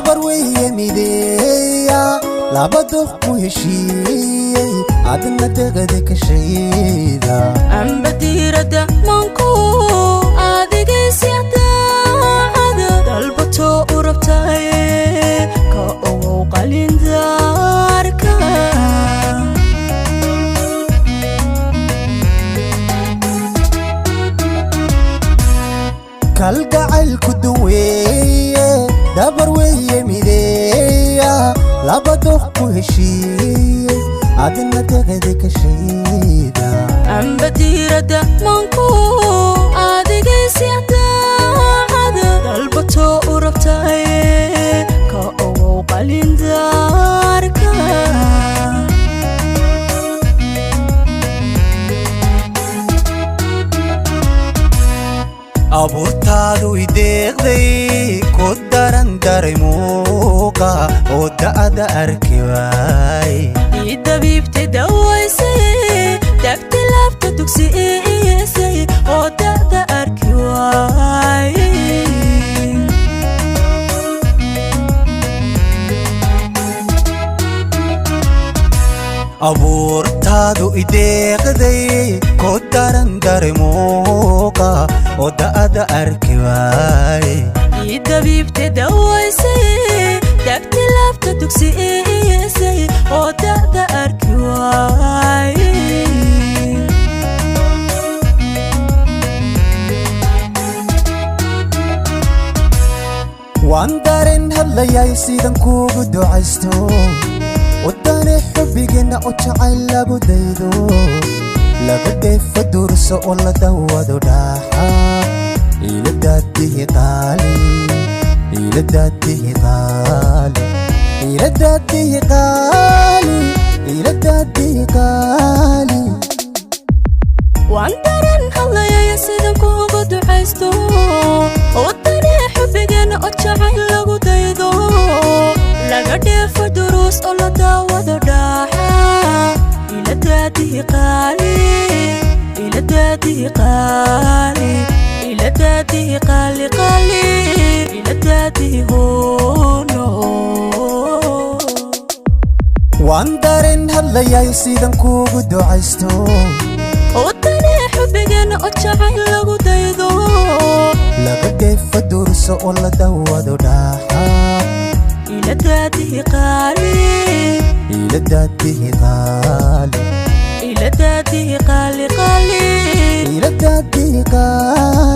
dabar weeye mideeya laba doq ku heshiiyey adna deeqday ka shayda amba diirada manku adigaysi adaacada dalbato u rabtaye ka ogow qalindaarka kalgacaylku duweeye dabar weeye mideeya laba doq ku heshiiyey adna deeqday ka shayda amba diirada manku adigaysi adaacada dalbato u rabtaye ka ogow qalindaarka abuurtaadu deeqday ku daran daray muuqa oo da'da arki waay dabiibtay dawaysay dagtay laabta dugsiisay oo da'da arki waay abuurtaadu deeqday ku daran daray muuqa oo da'da arki waay dabiibtay dawaysay dagtay laabta dugsiisay oo da'da arki waay waan dareen hadlayay sidan kuugu ducaysto wadane xubbigeena oo jacayl lagu daydo laga dheefa durso oo la dawado dhaaxa ila daadihi qaali ila daadihi qaali ila daadihi qaali ila daadihi qaali waan dareen hadlayay sidan kuugu ducaysto wadane xubbigeena oo jacayl lagu daydo laga dheefa durus oo la dawado dhaaxa ila daadihi qaali ila daadihi qaali ila daadihi qaali qaali ila daadihi hoono waan dareen hadlayay sidan kuugu ducaysto wadane xubbigeena oo jacayl lagu daydo laga dheefa durso oo la dawado dhaaxa ila daadihi qaali ila daadihi qaali ila daadihi qaali qaali ila daadihi qaali